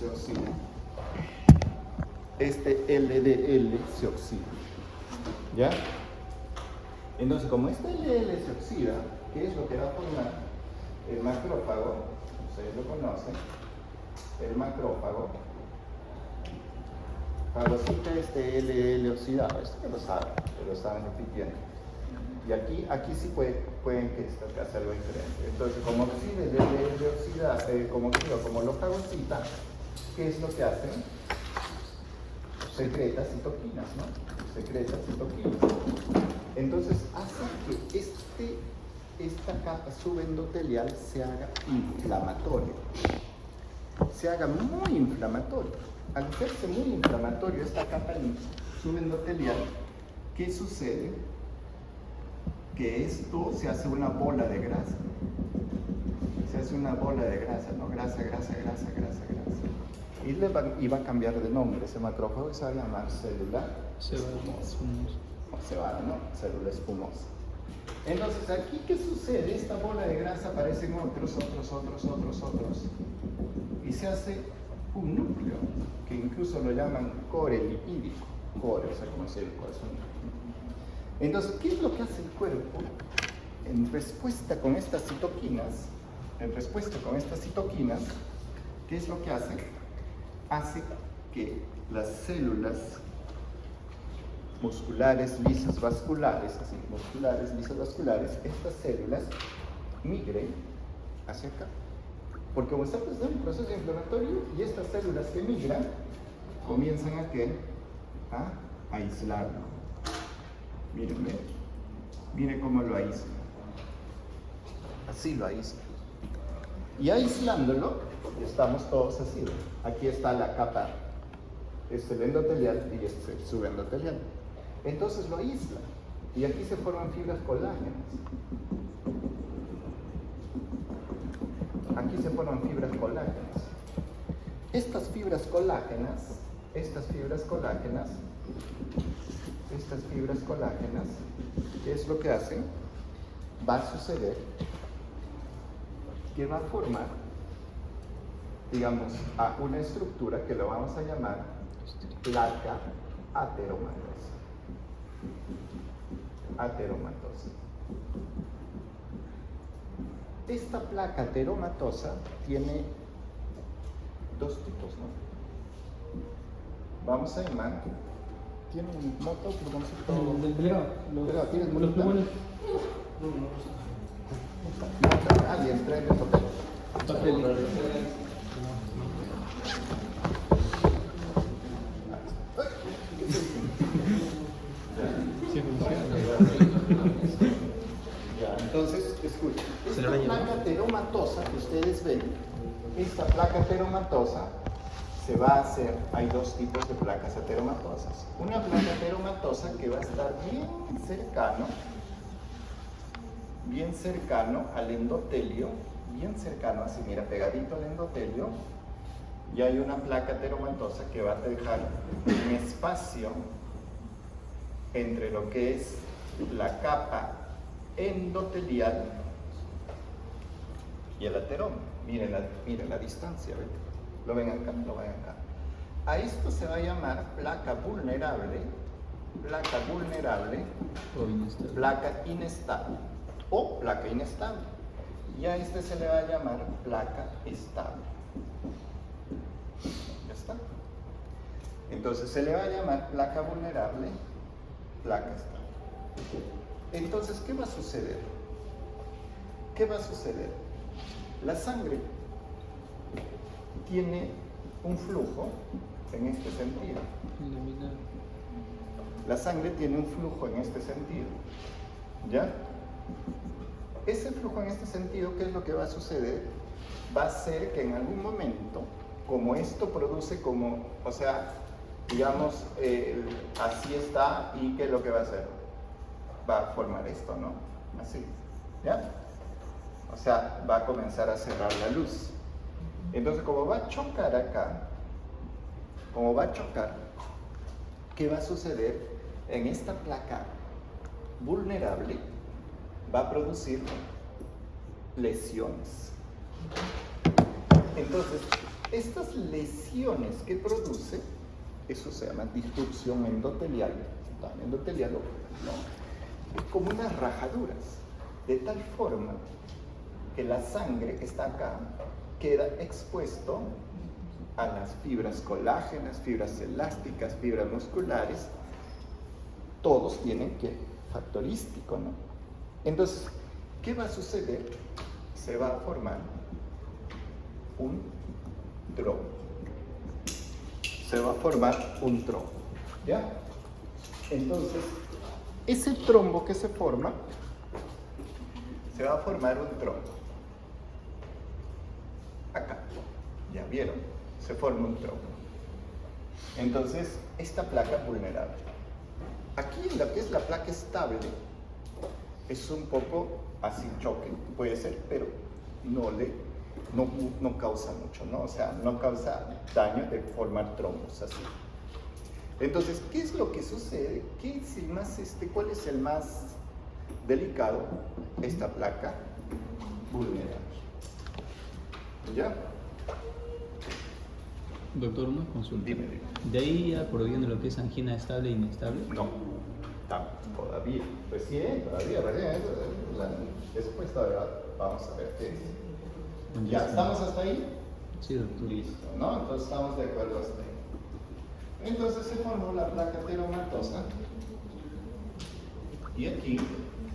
se oxida. Este LDL se oxida. ¿Ya? Entonces, como este LDL se oxida, ¿qué es lo que va a formar? El macrófago, ustedes lo conocen, el macrófago, fagocita este LDL oxidado, esto que lo saben repitiendo. Y aquí sí pueden que hacer algo diferente. Entonces, como oxida el LDL oxidado, como lo fagocita, ¿qué es lo que hacen? Secreta citoquinas, ¿no? Secreta citoquinas. Entonces, hace que esta capa subendotelial se haga inflamatorio. Se haga muy inflamatorio. Al hacerse muy inflamatorio esta capa subendotelial, ¿qué sucede? Que esto se hace una bola de grasa. Se hace una bola de grasa, ¿no? Grasa. Y va a cambiar de nombre. Ese macrófago se va a llamar célula espumosa. O cebada, ¿no? Célula espumosa. Entonces, aquí, ¿qué sucede? Esta bola de grasa aparecen otros. Y se hace un núcleo, que incluso lo llaman core lipídico. Core, o sea, como si el corazón. Entonces, ¿qué es lo que hace el cuerpo? En respuesta con estas citoquinas, ¿qué es lo que hace? Hace que las células musculares, lisas, vasculares, estas células migren hacia acá. Porque como está pasando un proceso inflamatorio y estas células que migran comienzan a aislarlo. Miren cómo lo aísla. Así lo aísla. Y aislándolo, estamos todos así. Aquí está la capa, el endotelial y este subendotelial. Entonces lo aísla. Y aquí se forman fibras colágenas. Estas fibras colágenas, ¿qué es lo que hacen? Va a suceder que va a formar, digamos, a una estructura que lo vamos a llamar placa ateromatosa. Esta placa ateromatosa tiene dos tipos, ¿no? Vamos a llamar. ¿Tiene un moto? Del delegado. ¿Tienes los plumones? Alguien trae el papel. Entonces, escuchen. Esta placa ateromatosa que ustedes ven, esta placa ateromatosa se va a hacer, hay dos tipos de placas ateromatosas. Una placa ateromatosa que va a estar bien cercano al endotelio, así mira, pegadito al endotelio, y hay una placa ateromatosa que va a dejar un espacio entre lo que es la capa endotelial y el ateroma. Miren la distancia, ¿ven? Lo ven acá. A esto se va a llamar placa vulnerable, placa inestable o placa inestable. Y a este se le va a llamar placa estable. Ya está. Entonces se le va a llamar placa vulnerable, placa estable. Entonces, ¿qué va a suceder? La sangre tiene un flujo en este sentido. ¿Ya? Ese flujo en este sentido, ¿qué es lo que va a suceder? Va a ser que en algún momento, como esto produce digamos, así está, y ¿qué es lo que va a hacer? Va a formar esto, ¿no? Así, ¿ya? O sea, va a comenzar a cerrar la luz. Entonces, como va a chocar acá, ¿qué va a suceder? En esta placa vulnerable va a producir lesiones. Entonces, Estas lesiones que produce, eso se llama disrupción endotelial. Daño endotelial, ¿no? Es como unas rajaduras, de tal forma que la sangre que está acá queda expuesto a las fibras colágenas, fibras elásticas, fibras musculares. Todos tienen que factorístico, ¿no? Entonces, ¿qué va a suceder? Se va a formar un trombo. Se va a formar un trombo, ¿ya? Entonces, ese trombo que se forma, se va a formar un trombo. Acá, ¿ya vieron? Se forma un trombo. Entonces, esta placa vulnerable. Aquí en lo que es la placa estable, es un poco así choque, puede ser, pero no causa mucho, ¿no? O sea, no causa daño de formar trombos así. Entonces, ¿qué es lo que sucede? ¿Cuál es el más delicado? Esta placa vulnerable. ¿Ya? Doctor, una consulta. Dime. ¿De ahí ya proviene lo que es angina estable e inestable? No, todavía. Recién. Después todavía vamos a ver qué es. ¿Ya estamos hasta ahí? Sí, doctor. Listo, ¿no? Entonces estamos de acuerdo hasta ahí. Entonces se formó la placa teromatosa. Y aquí,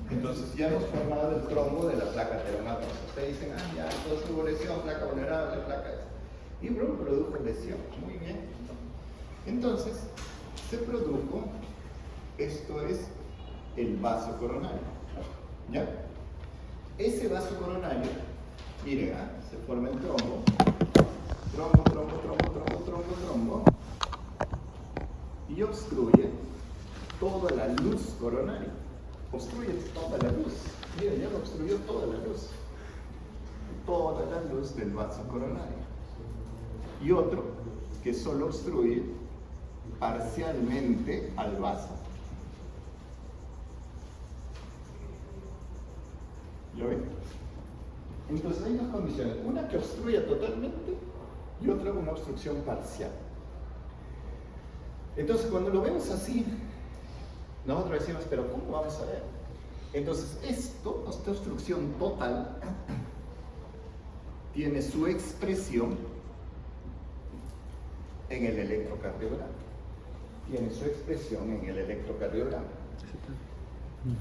entonces ya hemos formado el trombo de la placa teromatosa. Ustedes dicen, ya, entonces hubo lesión, placa vulnerable, placa esta. Y produjo lesión. Muy bien. Entonces, se produjo, esto es el vaso coronario. ¿Ya? Ese vaso coronario, miren, se forma el trombo. Trombo. Y obstruye toda la luz coronaria. Obstruye toda la luz. Miren, ya lo obstruyó toda la luz. Toda la luz del vaso coronario. Y otro que solo obstruye parcialmente al vaso. ¿Ya ven? Entonces hay dos condiciones, una que obstruya totalmente y otra una obstrucción parcial. Entonces cuando lo vemos así, nosotros decimos, pero ¿cómo vamos a ver? Entonces esta obstrucción total tiene su expresión en el electrocardiograma.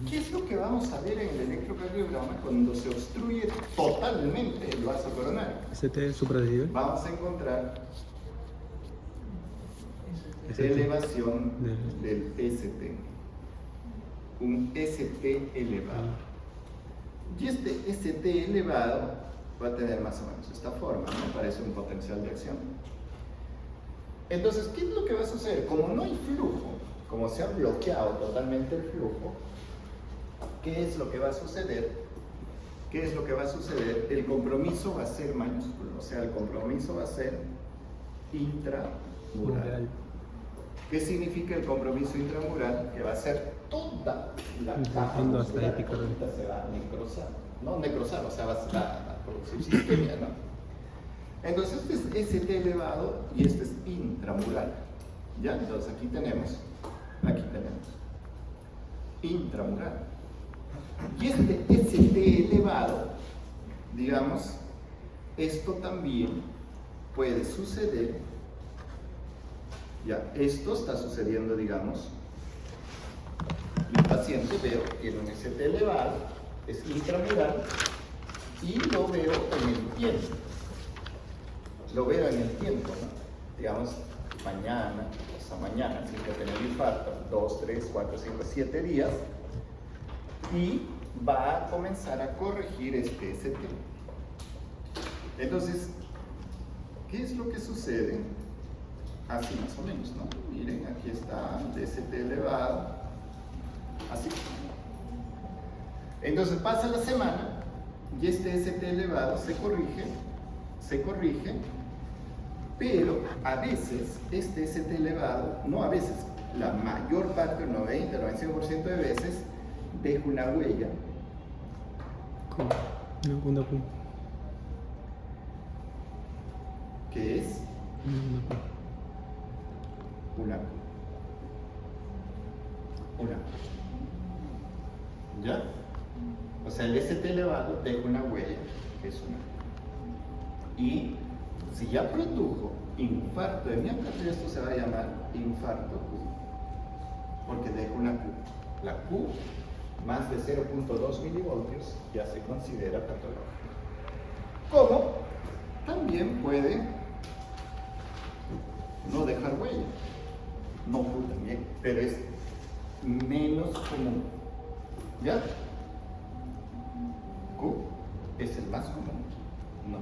¿Qué es lo que vamos a ver en el electrocardiograma cuando se obstruye totalmente el vaso coronario? ¿ST supradecible? Vamos a encontrar elevación del ST. Un ST elevado. Y este ST elevado va a tener más o menos esta forma, ¿no? Parece un potencial de acción. Entonces, ¿qué es lo que va a suceder? Como no hay flujo, como se ha bloqueado totalmente el flujo, ¿qué es lo que va a suceder? El compromiso va a ser mayúsculo, o sea, el compromiso va a ser intramural. ¿Qué significa el compromiso intramural? Que va a ser toda la caja muscular, se va a necrosar. No necrosar, o sea, va a producir isquemia, ¿no? Entonces este es ST elevado y este es intramural. ¿Ya? Entonces aquí tenemos intramural. Y este ST elevado, digamos, esto también puede suceder. Ya, esto está sucediendo, digamos, el paciente veo que tiene un ST elevado, es intramural, y lo veo en el tiempo. ¿No? Digamos, mañana, hasta mañana, si que tener infarto, 2, 3, 4, 5, 7 días, y va a comenzar a corregir este ST. Entonces, ¿qué es lo que sucede? Así más o menos, ¿no? Miren, aquí está el ST elevado, así. Entonces pasa la semana y este ST elevado se corrige, pero a veces este ST elevado, no a veces, la mayor parte, el 90-95% de veces, deja una huella. que es una Q. Una Q. ¿Ya? O sea, el ST elevado deja una huella, que es una Q. Y si ya produjo infarto de miocardio, esto se va a llamar infarto Q, porque deja una Q. La Q más de 0.2 milivoltios ya se considera patológico. ¿Cómo? También puede no dejar huella. No Q también, pero es menos común. ¿Ya? Q es el más común. No.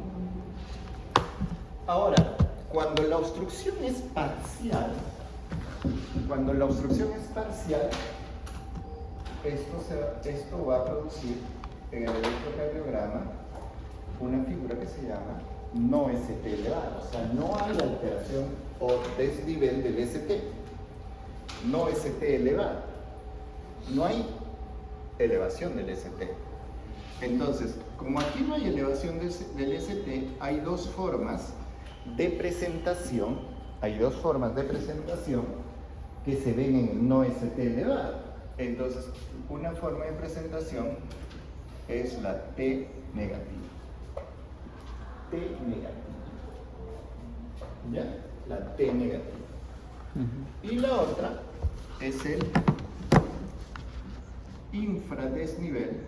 Ahora, cuando la obstrucción es parcial, esto va a producir en el electrocardiograma una figura que se llama no ST elevado. O sea, no hay alteración o desnivel del ST. No ST elevado. No hay elevación del ST. Entonces, como aquí no hay elevación del ST, hay dos formas de presentación. Que se ven en el no ST elevado. Entonces, una forma de presentación es la T negativa. T negativa. ¿Ya? La T negativa. Y la otra es el infradesnivel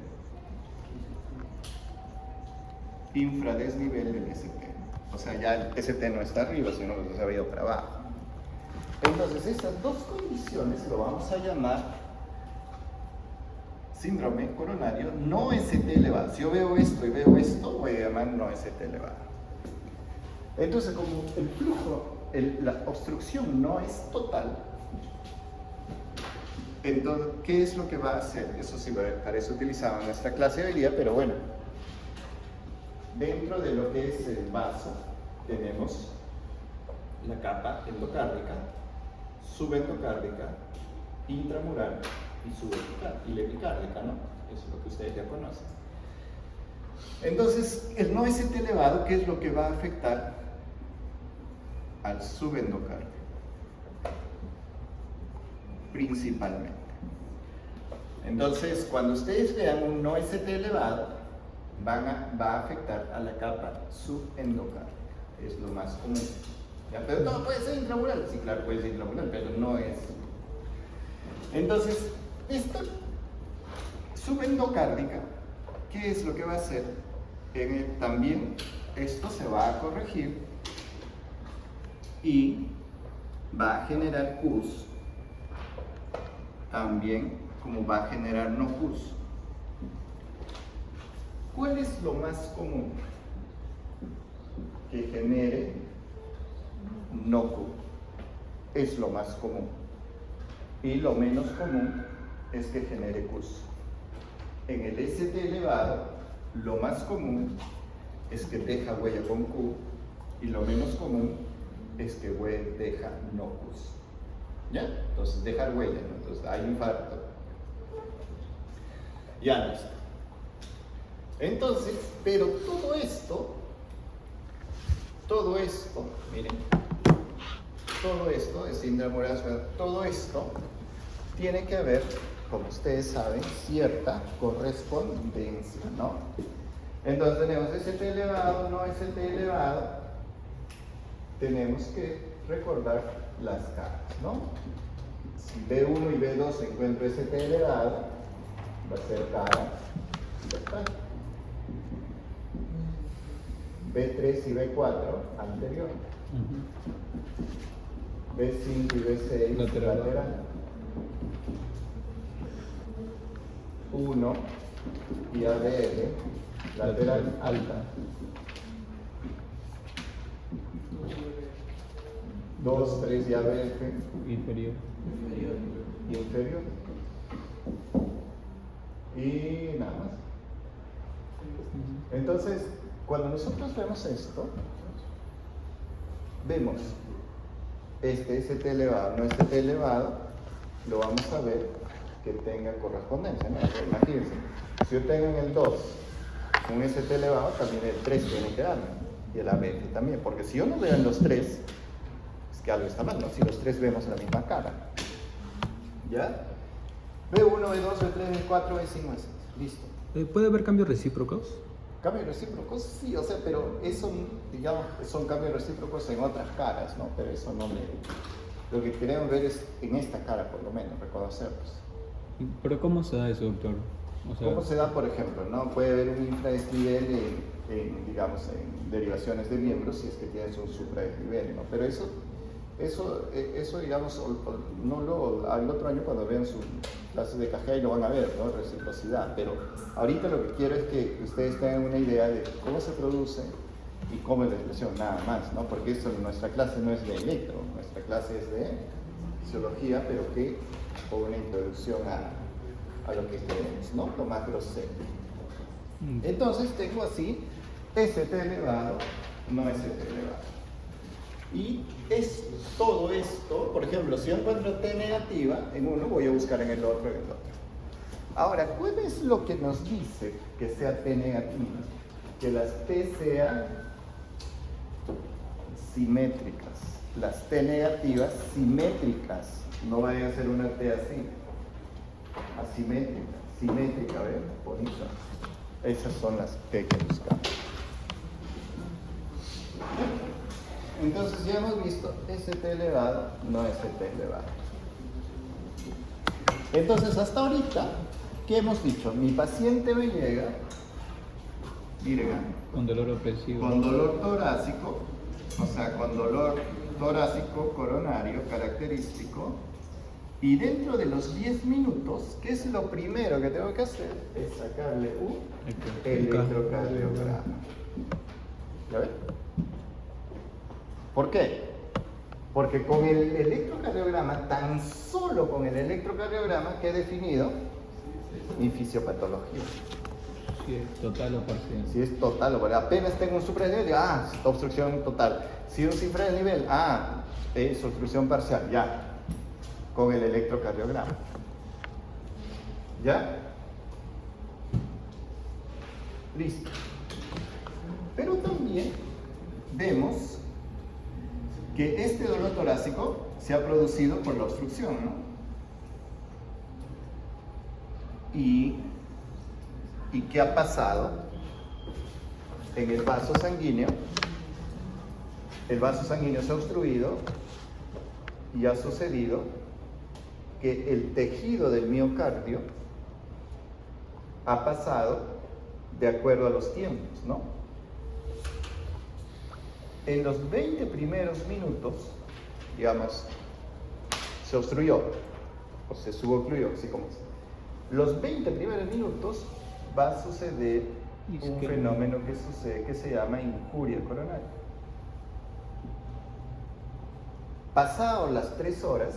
del ST. O sea, ya el ST no está arriba, sino que se ha ido para abajo. Entonces, estas dos condiciones lo vamos a llamar síndrome coronario no ST elevado. Si yo veo esto y veo esto, voy a llamar no ST elevado. Entonces, como el flujo, la obstrucción no es total, entonces, ¿qué es lo que va a hacer? Eso sí, para eso utilizaba nuestra clase de hoy día, pero bueno, dentro de lo que es el vaso, tenemos la capa endocárdica, subendocárdica, intramural y la epicárdica, ¿no? Eso es lo que ustedes ya conocen. Entonces, el no ST elevado, ¿qué es lo que va a afectar al subendocardio? Principalmente. Entonces, cuando ustedes vean un no ST elevado, va a afectar a la capa subendocárdica. Es lo más común. ¿Ya? Pero todo puede ser intramural. Sí, claro, puede ser intramural, pero no es. Entonces, esta subendocárdica, ¿qué es lo que va a hacer? También esto se va a corregir y va a generar Qs, también como va a generar no Qs. ¿Cuál es lo más común que genere no Q? Es lo más común. Y lo menos común es que genere Qs. En el ST elevado, lo más común es que deja huella con Q y lo menos común es que deja no Qs. ¿Ya? Entonces, dejar huella, ¿no? Entonces, hay infarto. Ya listo. Entonces, pero todo esto, miren, todo esto es intramural, todo esto tiene que haber, como ustedes saben, cierta correspondencia, ¿no? Entonces tenemos ST elevado, no ST elevado, tenemos que recordar las caras, ¿no? Si B1 y B2 encuentro ST elevado, va a ser cara total. B3 y B4 anterior. B5 y B6 lateral. 1 y ABL lateral alta. 2, 3 y ABF Inferior. inferior. Y nada más. Entonces, cuando nosotros vemos esto, vemos este ST elevado, no ST elevado, lo vamos a ver que tenga correspondencia, ¿no? Imagínense, si yo tengo en el 2 un ST elevado, también el 3 tiene que darme. y el ABF también, porque si yo no veo en los tres, es que algo está mal, ¿no? Si los tres vemos la misma cara. ¿Ya? B1, B2, B3, B4, B5, B6. Listo. ¿Puede haber cambios recíprocos? Cambios recíprocos, sí, o sea, pero eso, digamos, son cambios recíprocos en otras caras, ¿no? Pero eso no me... Lo que queremos ver es en esta cara, por lo menos, reconocerlos. ¿Pero cómo se da eso, doctor? O sea, ¿Cómo se da, por ejemplo, no? Puede haber un infradesnivel digamos, en derivaciones de miembros si es que tienes un supradesnivel, ¿no? Pero eso digamos, al otro año cuando vean su clase de KGA lo van a ver, ¿no? Reciprocidad. Pero ahorita lo que quiero es que ustedes tengan una idea de cómo se produce y cómo es la expresión, nada más, ¿no? Porque eso, nuestra clase no es de electro, nuestra clase es de fisiología, pero que con una introducción a lo que queremos, ¿no? Lo más grosero. Entonces tengo así ST elevado, no ST elevado. Y es todo esto, por ejemplo, si yo encuentro T negativa en uno, voy a buscar en el otro, Ahora, ¿cuál es lo que nos dice que sea T negativa? Que las T sean simétricas. Las T negativas simétricas. No vayan a ser una T así. Asimétrica. Simétrica, ¿ven? Bonita. Esas son las T que buscamos. Entonces ya hemos visto ST elevado, no ST elevado. Entonces hasta ahorita, ¿qué hemos dicho? Mi paciente me llega, con dolor opresivo. con dolor torácico, o sea, con dolor torácico coronario característico, y dentro de los 10 minutos, ¿qué es lo primero que tengo que hacer? Es sacarle un electrocardiograma. ¿Ya ven? ¿Por qué? Porque con el electrocardiograma, tan solo con el electrocardiograma que he definido mi fisiopatología. Si es total o parcial. Si es total o parcial. Apenas tengo un supradesnivel, obstrucción total. Si un infradesnivel, es obstrucción parcial, ya. Con el electrocardiograma. ¿Ya? Listo. Pero también vemos que este dolor torácico se ha producido por la obstrucción, ¿no? ¿Y qué ha pasado en el vaso sanguíneo? El vaso sanguíneo se ha obstruido y ha sucedido que el tejido del miocardio ha pasado de acuerdo a los tiempos, ¿no? En los 20 primeros minutos, digamos, se obstruyó, o se subocluyó, así como es. Los 20 primeros minutos va a suceder un fenómeno que se llama injuria coronaria. Pasado las 3 horas,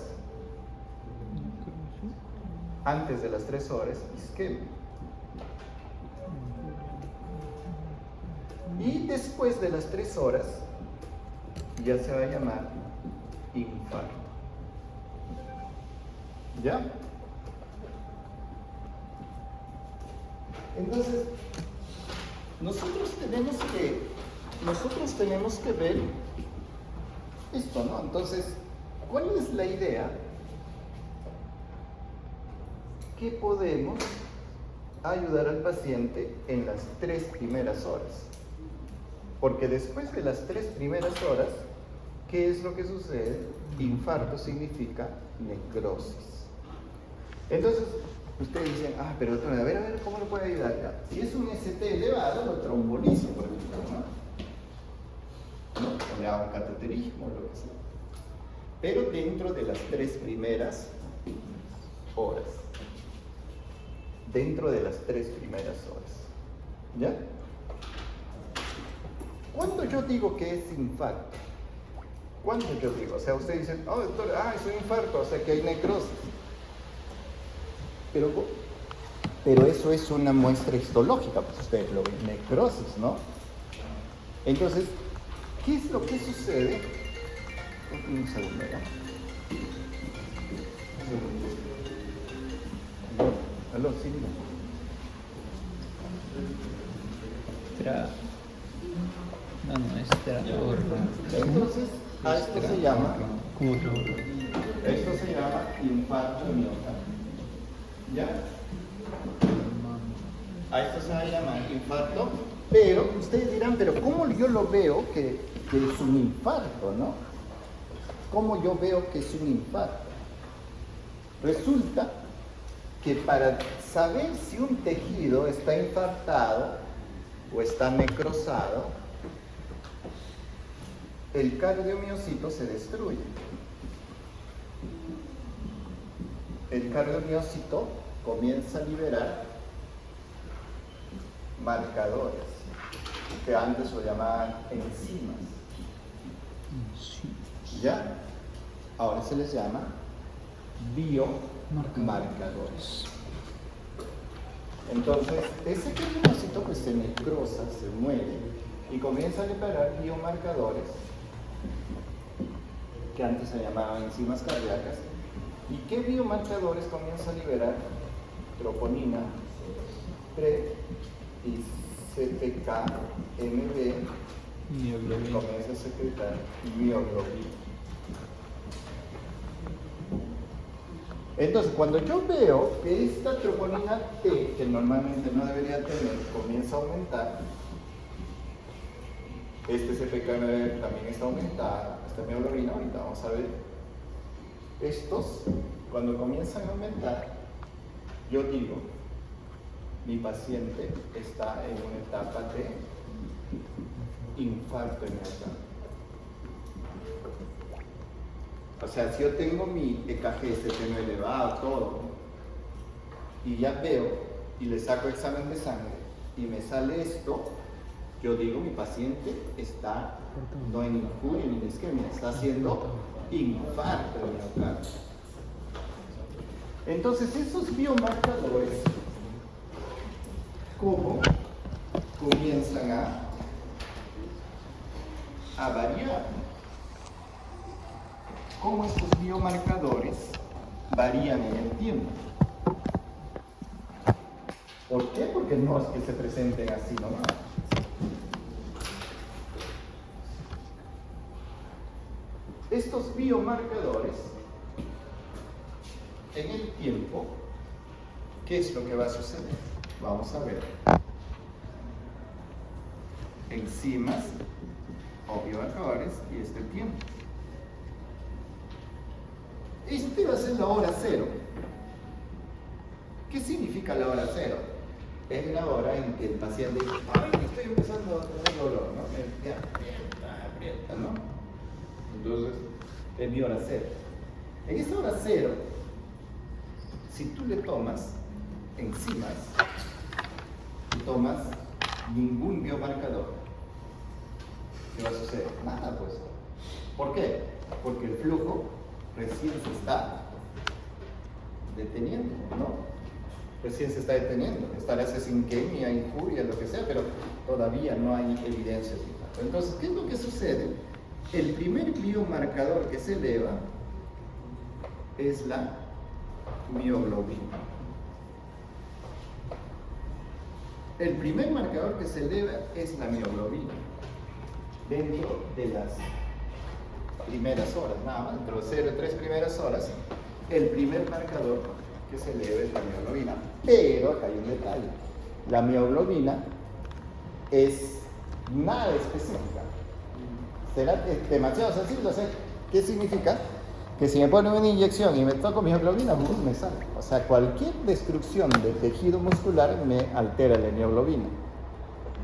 antes de las 3 horas, isquemia. Y después de las 3 horas, ya se va a llamar infarto. ¿Ya? Entonces, nosotros tenemos que ver esto, ¿no? Entonces, ¿cuál es la idea? Que podemos ayudar al paciente en las 3 primeras horas. Porque después de las 3 primeras horas, ¿qué es lo que sucede? Infarto significa necrosis. Entonces, ustedes dicen, pero doctor, a ver, ¿cómo lo puede ayudar? Ya. Si es un ST elevado, lo trombolizo, por ejemplo, ¿no? O le hago un cateterismo, lo que sea. Pero dentro de las 3 primeras horas. Dentro de las 3 primeras horas. ¿Ya? ¿Cuándo yo digo que es infarto? ¿Cuándo yo digo? O sea, ustedes dicen, doctor, es un infarto, o sea que hay necrosis. Pero eso es una muestra histológica, pues ustedes lo ven, necrosis, ¿no? Entonces, ¿qué es lo que sucede? Un segundo, ¿ya? Aló, sí, No, no, extra Entonces, a esto se llama, ¿Cómo trabaja? esto se llama infarto miocardio. ¿Ya? A esto se va a llamar infarto, pero ustedes dirán, pero ¿cómo yo lo veo que es un infarto, no? ¿Cómo yo veo que es un infarto? Resulta que para saber si un tejido está infartado o está necrosado, el cardiomiocito se destruye. El cardiomiocito comienza a liberar marcadores, que antes lo llamaban enzimas. ¿Ya? Ahora se les llama biomarcadores. Entonces, ese cardiomiocito pues se necrosa, se muere y comienza a liberar biomarcadores que antes se llamaban enzimas cardíacas. ¿Y qué biomarcadores comienza a liberar? Troponina, PRE y CPK-MB, Mioglobina. comienza a secretar mioglobina. Entonces, cuando yo veo que esta troponina T, que normalmente no debería tener, comienza a aumentar, este CPK-MB también está aumentado, esta mioglobina, ahorita vamos a ver, estos, cuando comienzan a aumentar, yo digo, mi paciente está en una etapa de infarto miocardio. O sea, si yo tengo mi EKG, este tema elevado, todo, y ya veo, y le saco examen de sangre, y me sale esto, yo digo, mi paciente está no en infuria ni en isquemia, está haciendo infarto de miocardio. Entonces, esos biomarcadores, ¿cómo comienzan a variar? ¿Cómo estos biomarcadores varían en el tiempo? ¿Por qué? Porque no es que se presenten así nomás. Estos biomarcadores, en el tiempo, ¿qué es lo que va a suceder? Vamos a ver. Enzimas o biomarcadores y este tiempo. Este va a ser la hora cero. ¿Qué significa la hora cero? Es la hora en que el paciente dice, ay, estoy empezando a tener dolor, ¿no? Me aprieta, ¿no? Entonces, es mi hora cero. En esta hora cero, si tú le tomas enzimas y tomas ningún biomarcador, ¿qué va a suceder? Nada, pues. ¿Por qué? Porque el flujo recién se está deteniendo, ¿no? Recién se está deteniendo. Estará esa isquemia, infuria, lo que sea, pero todavía no hay evidencias de impacto. Entonces, ¿qué es lo que sucede? El primer biomarcador que se eleva es la mioglobina. El primer marcador que se eleva es la mioglobina. Dentro de las primeras horas, nada más, dentro de 0 y 3 primeras horas, el primer marcador que se eleva es la mioglobina. Pero acá hay un detalle. La mioglobina es nada específica. Será demasiado sencillo. ¿Qué significa? Que si me ponen una inyección y me toco mioglobina, me sale. O sea, cualquier destrucción de tejido muscular me altera la mioglobina.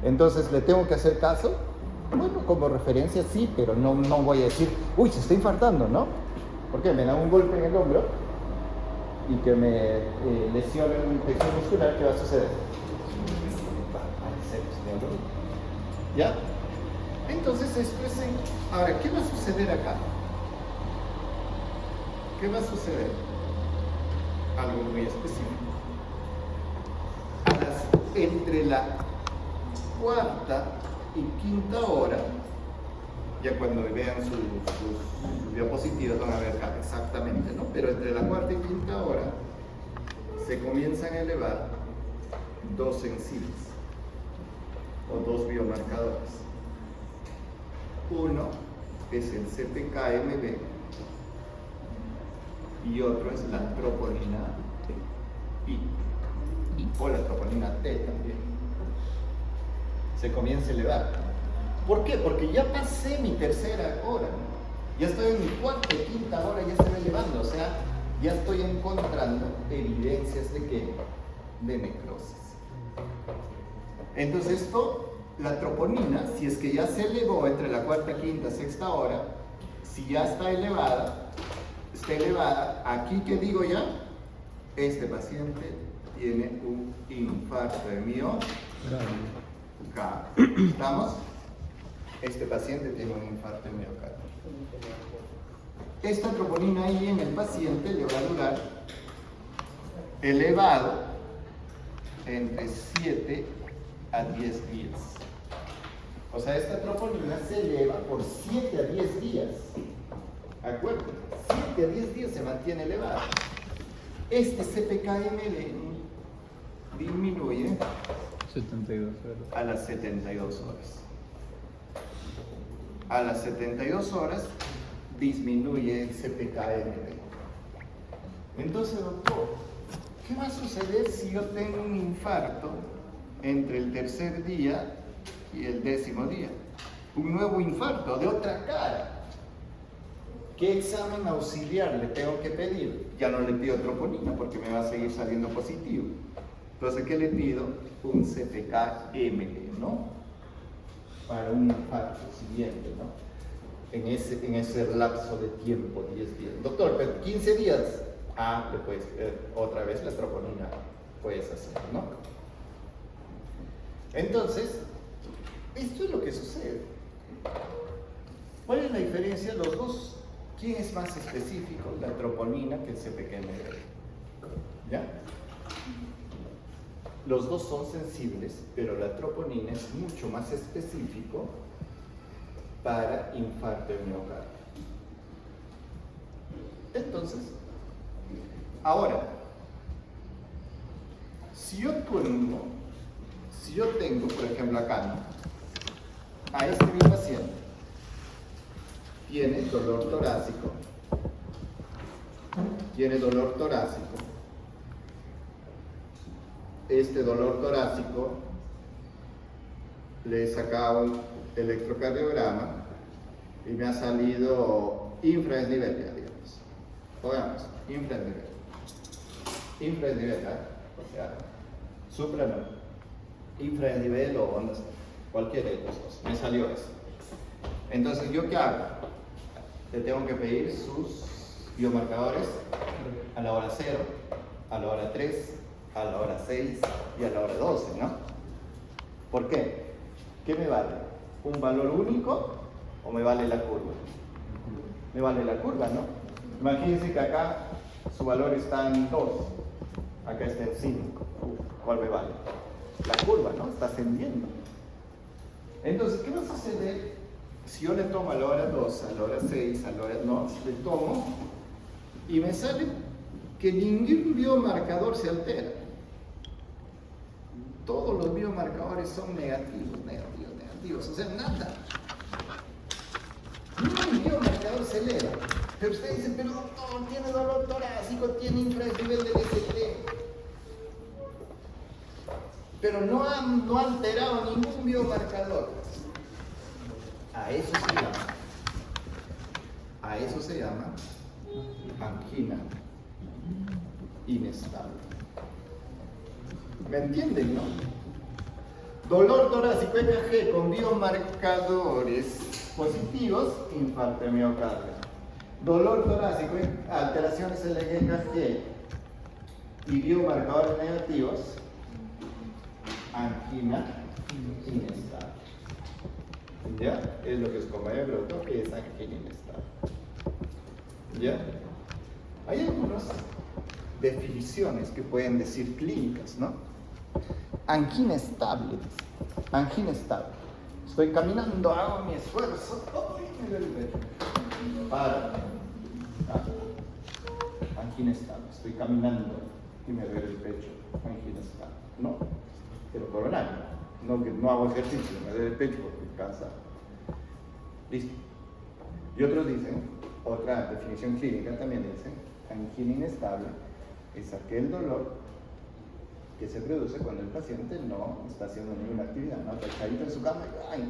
Entonces, ¿le tengo que hacer caso? Bueno, como referencia sí, pero no voy a decir, uy, se está infartando, ¿no? Porque me dan un golpe en el hombro y que me lesione un tejido muscular, ¿qué va a suceder? Va a aparecer mioglobina. ¿Ya? Entonces, esto es ahora, ¿qué va a suceder acá? ¿Qué va a suceder? Algo muy específico. Entre la cuarta y quinta hora, ya cuando vean sus diapositivas van a ver acá exactamente, ¿no? Pero entre la cuarta y quinta hora se comienzan a elevar dos enzimas o dos biomarcadores. Uno es el CPKMB y otro es la troponina I, o la troponina T también. Se comienza a elevar. ¿Por qué? Porque ya pasé mi tercera hora, ya estoy en mi cuarta y quinta hora, ya se va elevando, o sea, ya estoy encontrando evidencias de ¿qué? De necrosis. Entonces esto, la troponina, si es que ya se elevó entre la cuarta, quinta, sexta hora, si ya está elevada, aquí que digo ya, este paciente tiene un infarto de miocardio. ¿Estamos? Este paciente tiene un infarto de miocardio. Esta troponina ahí en el paciente le va a durar elevado entre 7 a 10 días. O sea, esta troponina se eleva por 7 a 10 días. Acuérdense, 7 a 10 días se mantiene elevada. Este CPKMB disminuye 72 horas. a las 72 horas. A las 72 horas disminuye el CPKMB. Entonces, doctor, ¿qué va a suceder si yo tengo un infarto entre el tercer día y el 10º día? Un nuevo infarto de otra cara. ¿Qué examen auxiliar le tengo que pedir? Ya no le pido troponina porque me va a seguir saliendo positivo. Entonces, ¿qué le pido? Un CPKMB, ¿no? Para un infarto siguiente, ¿no? En ese lapso de tiempo, 10 días. Doctor, pero 15 días. Después, otra vez la troponina puedes hacer, ¿no? Entonces, esto es lo que sucede. ¿Cuál es la diferencia? Los dos. ¿Quién es más específico? La troponina que el CPKMB. ¿Ya? Los dos son sensibles, pero la troponina es mucho más específico para infarto de miocardio. Entonces, ahora, si yo tengo, por ejemplo, acá, ¿no? A este mi paciente tiene dolor torácico, este dolor torácico le he sacado un electrocardiograma y me ha salido infradesnivel, ya digamos. Pongamos, infradesnivel, ¿eh? O sea, supra no, infradesnivel o ondas, cualquiera de los dos, me salió eso. Entonces, ¿yo qué hago? Le tengo que pedir sus biomarcadores a la hora 0, a la hora 3, a la hora 6 y a la hora 12, ¿no? ¿Por qué? ¿Qué me vale? ¿Un valor único o me vale la curva? Me vale la curva, ¿no? Imagínense que acá su valor está en 2, acá está en 5. ¿Cuál me vale? La curva, ¿no? Está ascendiendo. Entonces, ¿qué va a suceder si yo le tomo a la hora 2, a la hora 6, a la hora... No, le tomo y me sale que ningún biomarcador se altera? Todos los biomarcadores son negativos, o sea, nada. Ningún biomarcador se eleva. Pero usted dice, pero doctor, tiene dolor torácico, tiene infradesnivel del ST. Pero no ha alterado ningún biomarcador. A eso se llama angina inestable. ¿Me entienden, no? Dolor torácico EKG con biomarcadores positivos, infarto de miocardio. Dolor torácico, alteraciones en el EKG y biomarcadores negativos, angina inestable. ¿Ya? Es lo que os como yo pregunto, que es angina inestable. ¿Ya? Hay algunas definiciones que pueden decir clínicas, ¿no? Angina estable. Angina estable. Estoy caminando, hago mi esfuerzo. ¡Ay, me duele el pecho! Para. Angina estable. Estoy caminando y me duele el pecho. Angina estable. No, pero coronario. No hago ejercicio, me duele el pecho porque estoy cansado. Listo. Y otros dicen, otra definición clínica también dice, angina inestable es aquel dolor que se produce cuando el paciente no está haciendo ninguna actividad, ¿no? Está echadito en su cama y ¡ay!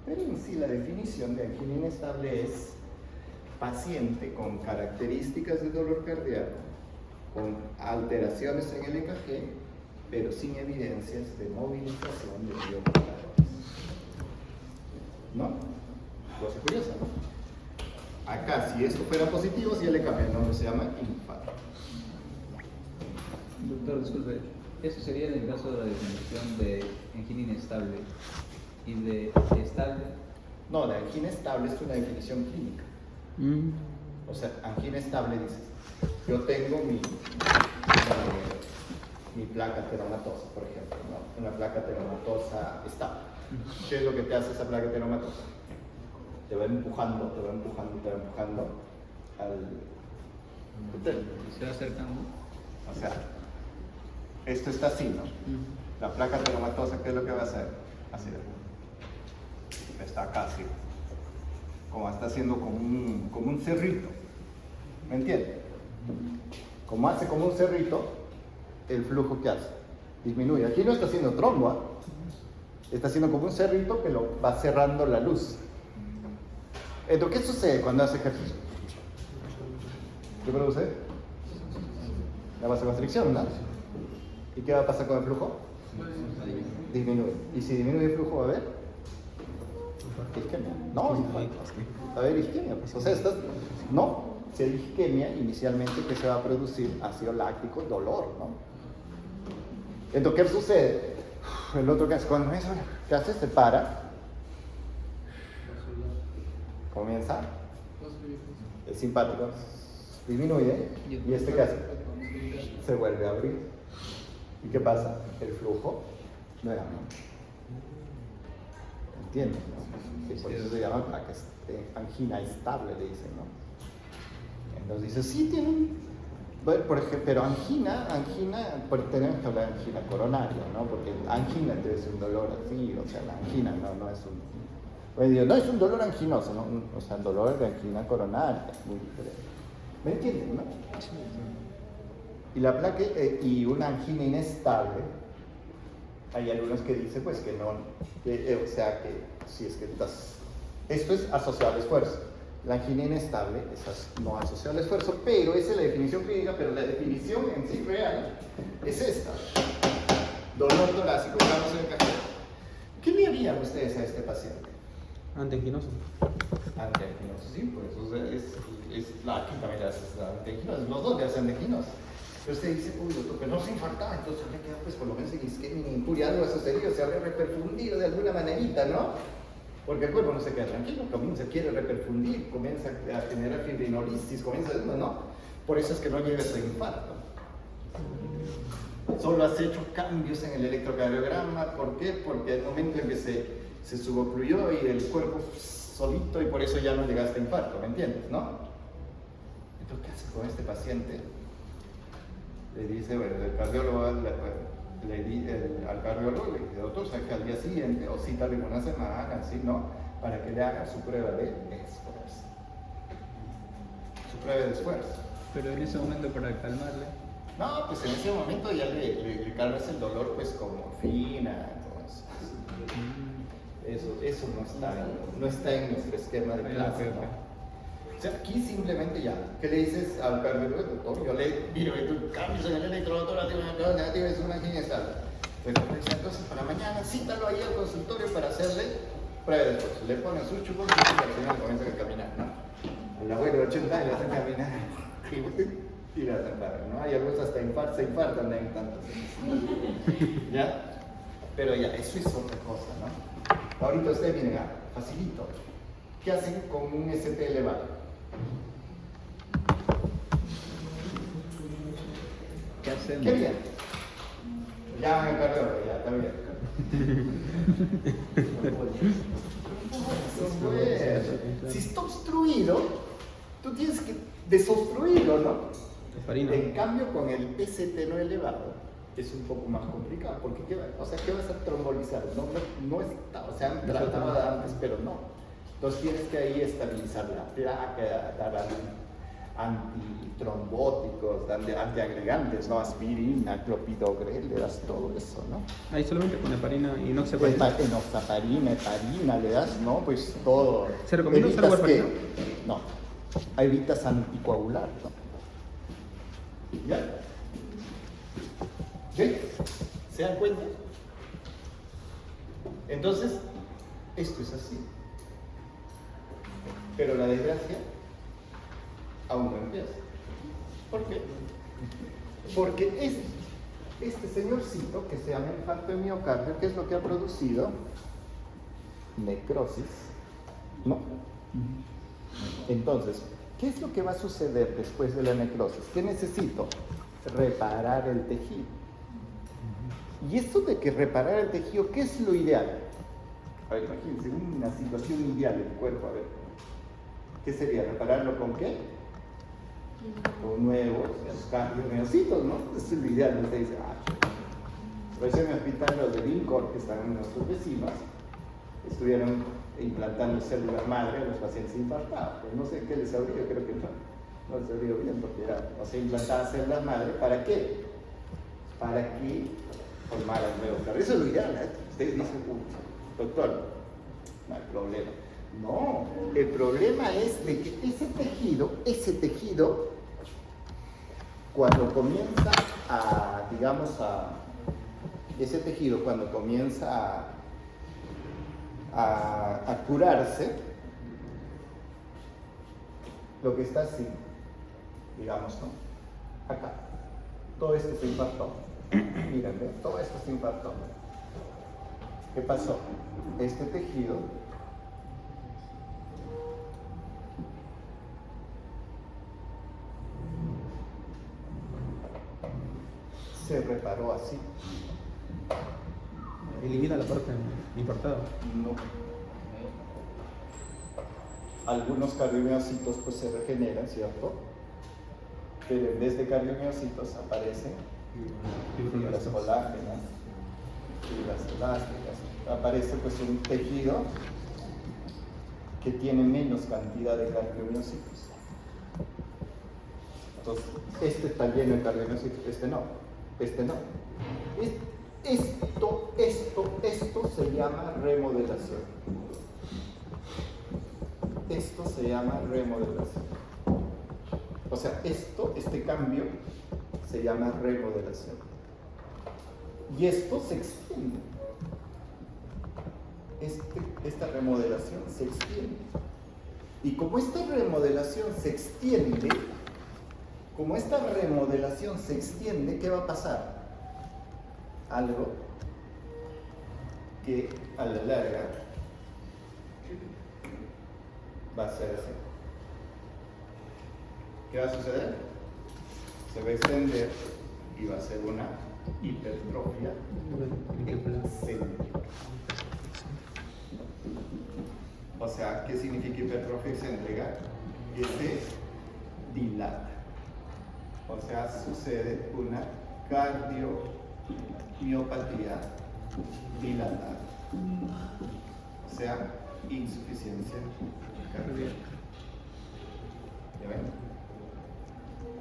Pero en sí la definición de angina inestable es paciente con características de dolor cardíaco, con alteraciones en el EKG, pero sin evidencias de movilización de biomarcadores. ¿No? Cosa curiosa, ¿no? Acá, si esto fuera positivo, si le cambia el nombre, se llama infarto. Doctor, disculpe, eso sería en el caso de la definición de angina inestable y de estable. No, de angina estable es una definición clínica. O sea, angina estable dices, yo tengo mi placa teromatosa, por ejemplo, ¿no? Una placa teromatosa estable. ¿Qué es lo que te hace esa placa teromatosa? Te va empujando al epitelio. Se va acercando. O sea, esto está así, ¿no? La placa teromatosa, ¿qué es lo que va a hacer? Así de. Está acá así. Como está haciendo como un cerrito. ¿Me entiendes? Como hace como un cerrito, el flujo que hace disminuye. Aquí no está haciendo trombo, ¿eh? Está haciendo como un cerrito que lo va cerrando la luz. Entonces, ¿qué sucede cuando hace ejercicio? ¿Qué produce? La vasoconstricción, ¿no? ¿Y qué va a pasar con el flujo? Disminuye. ¿Y si disminuye el flujo va a haber? Isquemia. No, va a haber isquemia. Pues. O sea, no. Si hay isquemia, inicialmente, ¿qué se va a producir? Ácido láctico, dolor, ¿no? Entonces, ¿qué sucede? El otro que hace, cuando eso, ¿qué hace? Se para. Comienza. El simpático disminuye. ¿Y este qué hace? Se vuelve a abrir. ¿Y qué pasa? El flujo nuevamente. ¿Entiendes? ¿No? Por eso se llama angina estable, le dicen, ¿no? Entonces dice, sí tienen, bueno, por ejemplo, pero angina, tenemos que hablar de angina coronaria, ¿no? Porque angina es un dolor así, o sea, la angina no es un, bueno, no es un dolor anginoso, ¿no? O sea, el dolor de angina coronaria es muy diferente. ¿Me entienden, no? Y la placa, y una angina inestable, hay algunos que dicen, pues, que no, o sea, que si es que estás, esto es asociado al esfuerzo. La angina inestable es no asociada al esfuerzo, pero esa es la definición clínica, pero la definición en sí real es esta. Dolor torácico, estamos en el café. ¿Qué le harían ustedes a este paciente? Anteanginoso. Anteanginoso, sí, pues es la aquí también le haces anteanginoso, los dos le hacen anteanginoso. Pero usted dice, uy, doctor, pero no se infartaba, entonces le queda pues por lo menos en isquemia, injuria, algo sucedido, se habría reperfundido de alguna manerita, ¿no? Porque el cuerpo no se queda tranquilo, quiere reperfundir, comienza a generar fibrinolisis, ¿no? Por eso es que no llega a ese infarto. Solo has hecho cambios en el electrocardiograma, ¿por qué? Porque al momento en que se subocluyó y el cuerpo solito y por eso ya no llegaste a infarto, ¿me entiendes, no? Entonces, ¿qué haces con este paciente? Le dice, bueno, el cardiólogo al cardiólogo le dice, doctor, ¿sabes que al día siguiente o cítale una semana, así, ¿no? Para que le haga su prueba de esfuerzo. Su prueba de esfuerzo. Pero en ese momento para calmarle. No, pues en ese momento ya le calmas el dolor, pues con morfina, eso no está en nuestro esquema de clase, ¿no? O sea, aquí simplemente ya, ¿qué le dices al cardiólogo? Doctor, yo mire, tú cambios en el electromotor, negativo, es una angina estable. Entonces, para mañana, cítalo ahí al consultorio para hacerle prueba de esfuerzo. Le ponen sus chupos y al final comienza a caminar, ¿no? El abuelo de 80 años le hacen caminar y le hacen parar, ¿no? Hay algunos hasta se infartan de tantos. ¿Ya? Pero ya, eso es otra cosa, ¿no? Ahorita ustedes vienen facilito. ¿Qué hacen con un ST elevado? ¿Qué hacen? ¿Qué bien? Llaman al cardiólogo, ya, está bien. Si está obstruido, tú tienes que desobstruirlo, ¿no? En cambio, con el ST no elevado, es un poco más complicado, porque ¿qué vas a trombolizar? No está, o sea, han tratado antes, pero no. Entonces tienes que ahí estabilizar la placa, dar antitrombóticos, antiagregantes, ¿no? Aspirina, clopidogrel, le das todo eso, ¿no? Ahí solamente con heparina y enoxaparina. Enoxaparina, heparina, le das, ¿no? Pues todo. ¿Se recomienda usar Evitas warfarina? No, evitas anticoagular, ¿no? ¿Ya? ¿Sí? ¿Se dan cuenta? Entonces, esto es así. Pero la desgracia aún no empieza. ¿Por qué? Porque este señorcito que se llama infarto de miocardio, ¿qué es lo que ha producido? Necrosis, ¿no? Entonces, ¿qué es lo que va a suceder después de la necrosis? ¿Qué necesito? Reparar el tejido. Y esto de que reparar el tejido, ¿qué es lo ideal? A ver, imagínense una situación ideal del cuerpo, a ver. ¿Qué sería? ¿Repararlo con qué? Con nuevos cardiomiocitos, ¿no? Eso es lo ideal. Usted dice, por eso en el hospital los de Lincoln, que están en nuestros vecinos, estuvieron implantando células madre a los pacientes infartados. Pues no sé qué les abrió, yo creo que no les abrió bien, porque no se implantaban células madre. ¿Para qué? Para que formaran nuevos cardios. Eso es lo ideal, ¿eh? Ustedes dicen, doctor, no hay problema. No, el problema es de que ese tejido, cuando comienza a curarse, lo que está así, digamos, ¿no? Acá, todo esto se infartó. Miren, ¿ven? Todo esto se infartó. ¿Qué pasó? Este tejido se reparó así. Elimina la parte infartada. No. Algunos cardiomiocitos pues se regeneran, ¿cierto? Pero en vez de cardiomiocitos aparecen fibras colágenas, fibras elásticas. Aparece pues un tejido que tiene menos cantidad de cardiomiocitos. Entonces, este está lleno de cardiomiocitos, este no. Esto se llama remodelación. Esto se llama remodelación. O sea, este cambio se llama remodelación. Y esto se extiende. Esta remodelación se extiende. Y como esta remodelación se extiende, ¿qué va a pasar? Algo que a la larga va a ser así. ¿Qué va a suceder? Se va a extender y va a ser una hipertrofia excéntrica. O sea, ¿qué significa hipertrofia excéntrica? Que se dilata. O sea, sucede una cardiomiopatía dilatada. O sea, insuficiencia cardíaca. ¿Ya ven?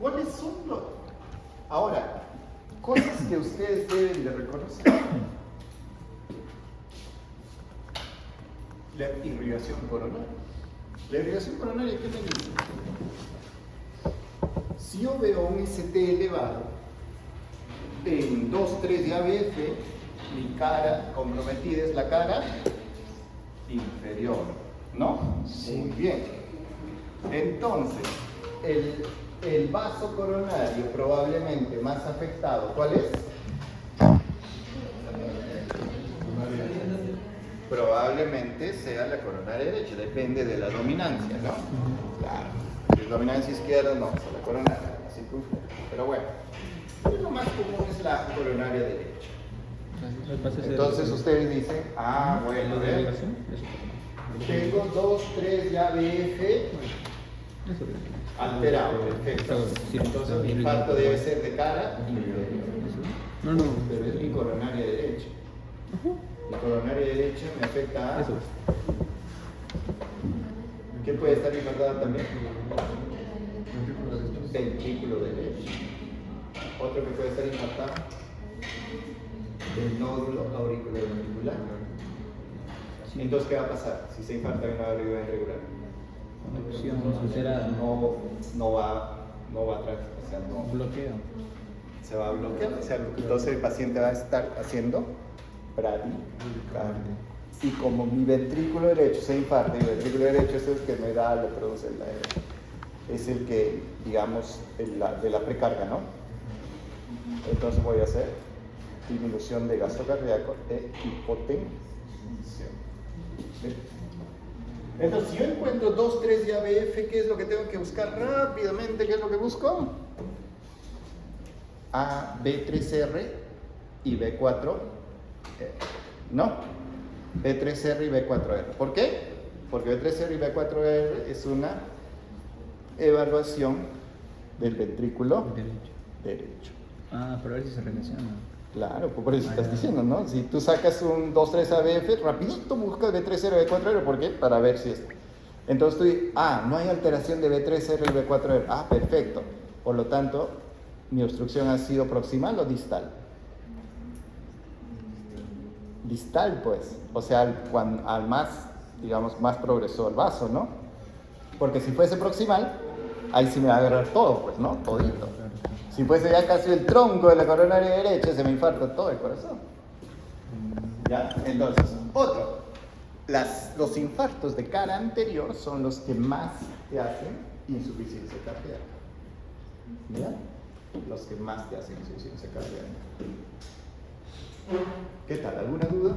¿Cuáles son los...? Ahora, cosas que ustedes deben de reconocer. La irrigación coronaria. La irrigación coronaria, ¿qué me dice? Si yo veo un ST elevado en 2-3 de ABF, mi cara comprometida es la cara inferior, ¿no? Sí. Muy bien. Entonces, el vaso coronario probablemente más afectado, ¿cuál es? Probablemente sea la coronaria derecha, depende de la dominancia, ¿no? Claro, si es dominancia izquierda, no, es la coronaria, así que, pero bueno, lo más común es la coronaria derecha. Entonces ustedes dicen, bueno, a ver, tengo 2-3 de ABF alterado, perfecto. Entonces mi infarto debe ser de cara, pero es mi coronaria derecha. Mi coronaria derecha me afecta a ¿Qué puede estar infartada también? Ventrículo derecho. Otro que puede estar infartado, el nódulo auriculoventricular. Entonces, ¿qué va a pasar si se infarta una válvula ventricular? Conducción alterada. No va atrás, o sea, no. Bloqueo. Se va a bloquear, o sea, entonces el paciente va a estar haciendo bradicardia. Y como mi ventrículo derecho se infarta, y el ventrículo derecho es el que me da, le produce es el que, digamos, de la precarga, ¿no? Entonces voy a hacer disminución de gasto cardíaco e hipotensión. ¿Sí? Entonces, si yo encuentro 2, 3 de ABF, ¿qué es lo que tengo que buscar rápidamente? ¿Qué es lo que busco? A, B3R y B4, ¿no? B3R y B4R. ¿Por qué? Porque B3R y B4R es una evaluación del ventrículo derecho. Ah, para ver si se relaciona. Claro, por eso estás diciendo, ¿no? Si tú sacas un 2-3 ABF, rapidito buscas B3R, B4R, ¿por qué? Para ver si es. Entonces tú dices, no hay alteración de B3R y B4R. Ah, perfecto. Por lo tanto, mi obstrucción ha sido proximal o distal. Distal, pues. O sea, al más, digamos, más progresó el vaso, ¿no? Porque si fuese proximal, ahí sí me va a agarrar todo, pues, ¿no? Todito. Si fuese ya casi el tronco de la coronaria derecha, se me infarta todo el corazón. ¿Ya? Entonces, otro. Los infartos de cara anterior son los que más te hacen insuficiencia cardíaca. ¿Ya? Los que más te hacen insuficiencia cardíaca. ¿Qué tal? ¿Alguna duda?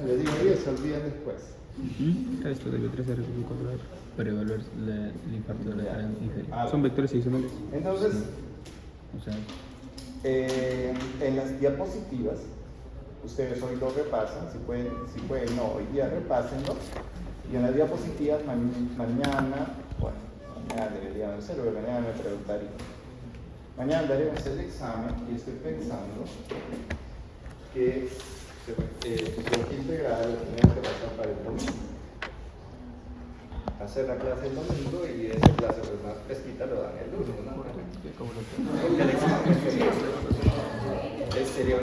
Les digo, y se olvidan después. ¿Qué es esto de B3R y B4R? Para evaluar el infarto de la cara inferior. Son vectores adicionales. Entonces, O sea, en las diapositivas, ustedes hoy lo repasan, si pueden no, hoy día repásenlo. Y en las diapositivas mañana deberían hacerlo, pero mañana me preguntaría. Mañana daremos el examen y estoy pensando que fisiología integral lo tenemos que pasar para el domingo. Hacer la clase el domingo y esa clase pues más fresquita lo dan el lunes, ¿no? El examen sería